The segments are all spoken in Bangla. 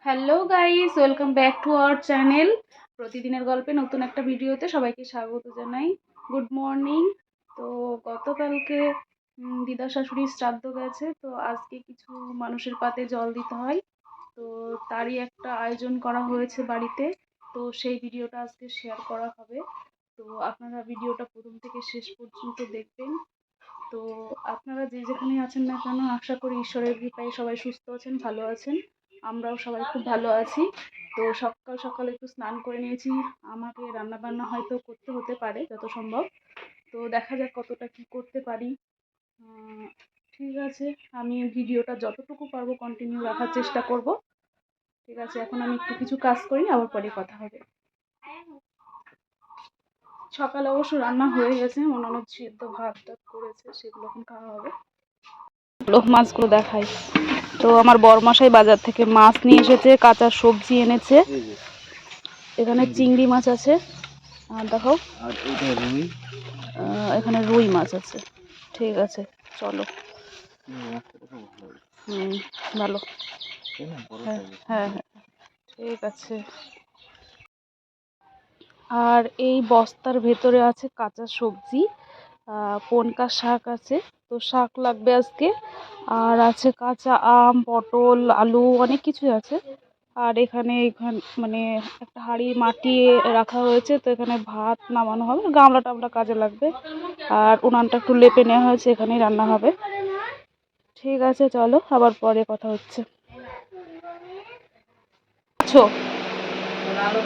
Hello guys, welcome back to our channel. প্রতিদিনের গল্পে নতুন একটা ভিডিওতে সবাইকে স্বাগত জানাই। Good morning. তো গতকালকে দিদা শাশুড়ির শ্রাদ্ধ গেছে, তো আজকে কিছু মানুষের পাতে জল দিতে হয়। তো তারই একটা আয়োজন করা হয়েছে বাড়িতে। তো সেই ভিডিওটা আজকে শেয়ার করা হবে। তো আপনারা ভিডিওটা প্রথম থেকে শেষ পর্যন্ত দেখবেন। তো আপনারা যে যেখানে আছেন না কেন, আশা করি ঈশ্বরের কৃপায় সবাই সুস্থ আছেন, ভালো আছেন। আমরাও সবাই খুব ভালো আছি। তো সকাল সকাল একটু স্নান করে নিয়েছি। আমাকে রান্না বান্না হয়তো করতে হতে পারে যত সম্ভব। তো দেখা যাক কতটা কি করতে পারি। ঠিক আছে, আমি ভিডিওটা যতটুকু পারবো কন্টিনিউ রাখার চেষ্টা করব। ঠিক আছে, এখন আমি একটু কিছু কাজ করি, আবার পরে কথা হবে। সকালে অবশ্য রান্না হয়ে গেছে, অন্যান্য সিদ্ধ ভাত টাত করেছে, সেগুলো এখন খাওয়া হবে। মাছগুলো দেখাই। তো আমার বরমশাই বাজার থেকে মাছ নিয়ে এসেছে, কাঁচা সবজি এনেছে। এখানে চিংড়ি মাছ আছে, দেখো। এখানে রুই মাছ আছে। ঠিক আছে, চলো। ভালো। হ্যাঁ হ্যাঁ হ্যাঁ, ঠিক আছে। আর এই বস্তার ভেতরে আছে কাঁচা সবজি, পনকা শাক আছে। তো শাক লাগবে আজকে। আর আছে কাঁচা আম, পটল, আলু, অনেক কিছুই আছে। আর এখানে মানে একটা হাঁড়ি মাটি রাখা হয়েছে, তো এখানে ভাত নামানো হবে, গামলা টামলা কাজে লাগবে। আর উনানটা একটু লেপে নেওয়া হয়েছে, এখানেই রান্না হবে। ঠিক আছে, চলো, আবার পরে কথা হচ্ছে। আছো, আলু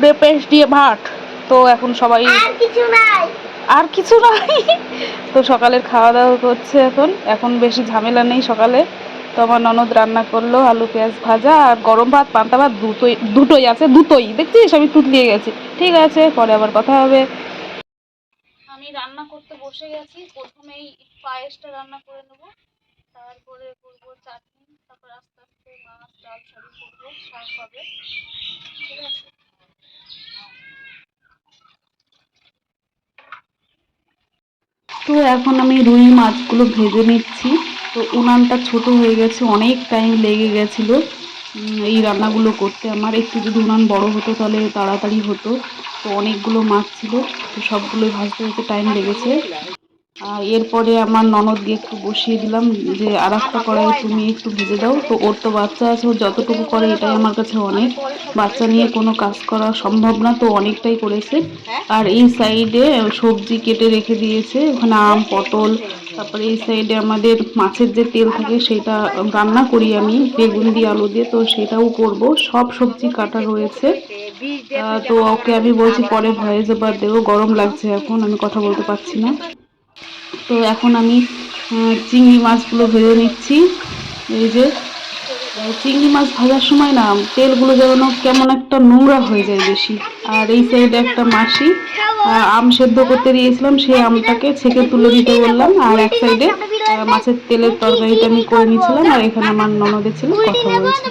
দিয়ে পেস্ট দিয়ে ভাত। তো এখন সবাই আর কিছু নাই। তো সকালের খাওয়া দাওয়া করছে এখন। এখন বেশি ঝামেলা নেই সকালে। তো আমার ননদ রান্না করলো আলু পেঁয়াজ ভাজা আর গরম ভাত, পান্তা ভাত, দুটোই আছে। দুটোই দেখছিস, আমি তুতলিয়ে গেছি। ঠিক আছে, পরে আবার কথা হবে। আমি রান্না করতে বসে গেছি। প্রথমেই পায়েসটা রান্না করে নেবো, তারপরে করবো চাটনি, তারপর আস্তে আস্তে মাছ ডাল সবই করবো, শাক হবে। ঠিক আছে। তো এখন আমি রুই মাছগুলো ভেজে নিচ্ছি। তো উনানটা ছোট হয়ে গেছে, অনেক টাইম লেগে গেছিলো এই রান্নাগুলো করতে। আমার একটু যদি উনান বড় হতো তাহলে তাড়াতাড়ি হতো। তো অনেকগুলো মাছ ছিল, তো সবগুলোই ভাজতে ভাজতে টাইম লেগেছে। এরপরে আমার ননদকে একটু বসিয়ে দিলাম যে আর একটা কড়াইয়ে তুমি একটু ভেজে দাও। তো ওর তো বাচ্চা আছে, ও যতটুকু করে এটাই আমার কাছে অনেক। বাচ্চা নিয়ে কোনো কাজ করা সম্ভব না, তো অনেকটাই করেছে। আর এই সাইডে সবজি কেটে রেখে দিয়েছে, ওখানে আম, পটল। তারপরে এই সাইডে আমাদের মাছের যে তেল থাকে সেটা রান্না করি আমি বেগুন দিয়ে আলু দিয়ে, তো সেটাও করব। সব সবজি কাটা রয়েছে। তো ওকে আমি বলছি পরে ভয়েস ওভার দেবো, গরম লাগছে এখন, আমি কথা বলতে পারছি না। তো এখন আমি চিংড়ি মাছগুলো ভেজে নিচ্ছি। এই যে চিংড়ি মাছ ভাজার সময় না তেলগুলো যেন কেমন একটা নোংরা হয়ে যায় বেশি। আর এই সাইডে একটা মাসি আম সেদ্ধ করতে দিয়েছিলাম, সেই আমটাকে ছেঁকে তুলে দিতে বললাম। আর এক সাইডে মাছের তেলের তরকারিটা আমি করে নিয়েছিলাম। আর এখানে আমার ননদের ছেলে কথা বলছে।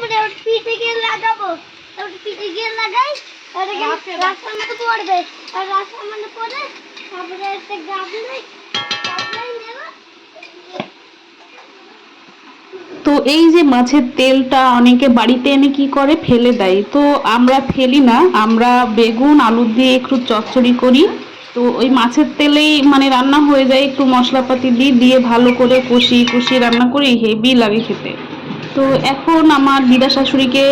তো এই যে মাছের তেলটা অনেকে বাড়িতে এনে কি করে ফেলে দেয়, তো আমরা ফেলি না, আমরা বেগুন আলু দিয়ে একটু চচ্চড়ি করি। তো ওই মাছের তেলেই মানে রান্না হয়ে যায়, একটু মশলাপাতি দিয়ে ভালো করে কষিয়ে কষিয়ে রান্না করি, হেভি লাগে খেতে। তো এখন আমার দিদা শাশুড়িকে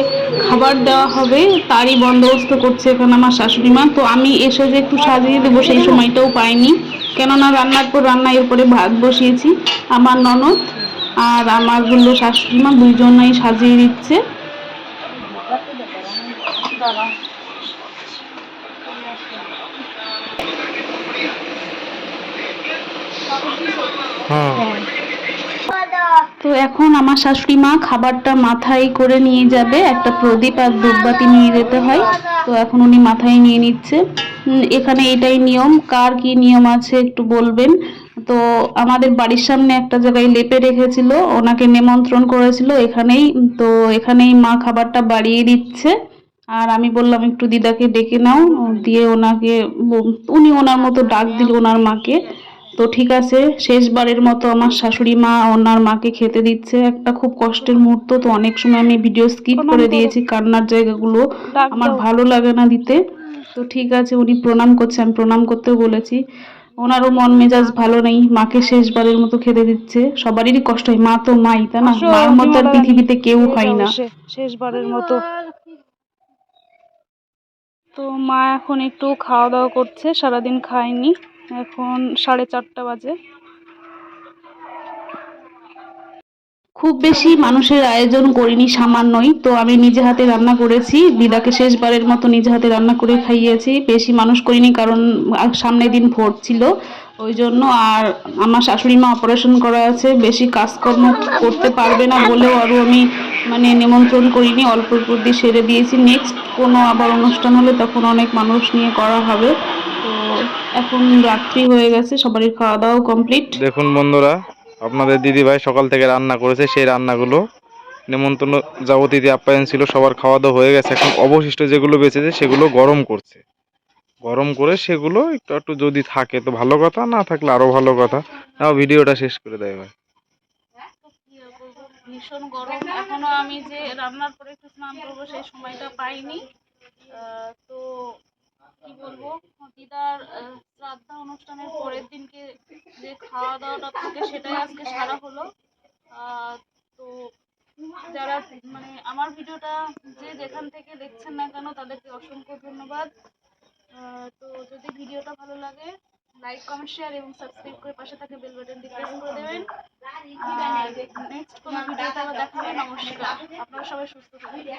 খাবার দেওয়া হবে, তারই বন্দোবস্ত করছে এখন আমার শাশুড়ি মা। তো আমি এসে যে একটু সাজিয়ে দেবো সেই সময়টাও পাইনি, কেননা রান্নার পর রান্না, এরপরে ভাত বসিয়েছি। আমার ননদ আর আমার হলো শাশুড়ি মা, দুইজনেই সাজিয়ে দিচ্ছে। তো এখন আমার শাশুড়ি মা খাবারটা মাথায় করে নিয়ে যাবে, একটা প্রদীপ আর ধূপবাতি নিয়ে যেতে হয়। তো এখন উনি মাথায় নিয়ে নিচ্ছে। এখানে এটাই নিয়ম, কার কি নিয়ম আছে একটু বলবেন। তো আমাদের বাড়ির সামনে একটা জায়গায় লেপে রেখেছিল, ওনাকে নিমন্ত্রণ করেছিল এখানেই। তো এখানেই মা খাবারটা বাড়িয়ে দিচ্ছে। আর আমি বললাম একটু দিদাকে ডেকে নাও, দিয়ে ওনাকে উনি ওনার মতো ডাক দিল ওনার মাকে। তো ঠিক আছে, শেষবারের মতো আমার শাশুড়ি মা ওনার মাকে খেতে দিচ্ছে। একটা খুব কষ্টের মুহূর্ত, তো অনেক সময় আমি ভিডিও স্কিপ প্রণাম করে করো, দিয়েছি, কান্নার জায়গাগুলো ডাক আমার দাও। ভালো লাগে না দিতে। তো ঠিক আছে, উনি প্রণাম করছে, আমি প্রণাম করতেও বলেছি। ওনারও মন মেজাজ ভালো নেই, মাকে শেষবারের মতো খেতে দিচ্ছে। সবারই কষ্ট হয়, মা তো মাই, তাই না? আসো মার মতো আর বিমলা রানী, পৃথিবীতে কেউ খেয়ে হয় যাও না। এসে শেষবারের মতো। তো মা এখন একটু খাওয়া দাওয়া করছে, সারাদিন খায়নি। এখন 4:30 বাজে। খুব বেশি মানুষের আয়োজন করিনি, সামান্যই। তো আমি নিজে হাতে রান্না করেছি, দিদাকে শেষবারের মতো নিজে হাতে রান্না করে খাইয়েছি। বেশি মানুষ করিনি, কারণ সামনের দিন ভোট ছিল, ওই জন্য। আর আমার শাশুড়ি মা অপারেশন করা আছে, বেশি কাজকর্ম করতে পারবে না বলেও আরও আমি মানে নিমন্ত্রণ করিনি, অল্প অল্প দিয়ে সেরে দিয়েছি। নেক্সট কোনো আবার অনুষ্ঠান হলে তখন অনেক মানুষ নিয়ে করা হবে। তো এখন রাত্রি হয়ে গেছে, সবারই খাওয়া দাওয়া কমপ্লিট। দেখুন বন্ধুরা, আপনাদের দিদিভাই সকাল থেকে রান্না করেছে। সেই রান্নাগুলো নেমন্তন্ন যাবতীয় যে আপ্যায়ন ছিল সবার খাওয়া দাওয়া হয়ে গেছে। এখন অবশিষ্ট যেগুলো বেঁচেছে সেগুলো গরম করছে। গরম করে সেগুলো একটু একটু যদি থাকে তো ভালো কথা, না থাকলে আরো ভালো কথা। নাও ভিডিওটা শেষ করে দেয় ভাই। ভীষণ গরম, এখনো আমি যে রান্নার পরে একটু স্নান করবো সেই সময়টা পাইনি। তো কি বলবো, দিদার শ্রাদ্ধ অনুষ্ঠানের পরের দিনকে যে খাওয়া দাওয়াটা থাকে সেটাই আজকে সারা হলো। তো যারা মানে আমার ভিডিওটা যে যেখান থেকে দেখছেন না কেন তাদেরকে অসংখ্য ধন্যবাদ। তো যদি ভিডিওটা ভালো লাগে লাইক কমেন্ট শেয়ার এবং সাবস্ক্রাইব করে পাশে থাকা বেল বাটনটি প্রেস করে দেবেন। আর নেক্সট কোনো ভিডিওতে আবার দেখা হবে। নমস্কার, আপনারা সবাই সুস্থ থাকবেন।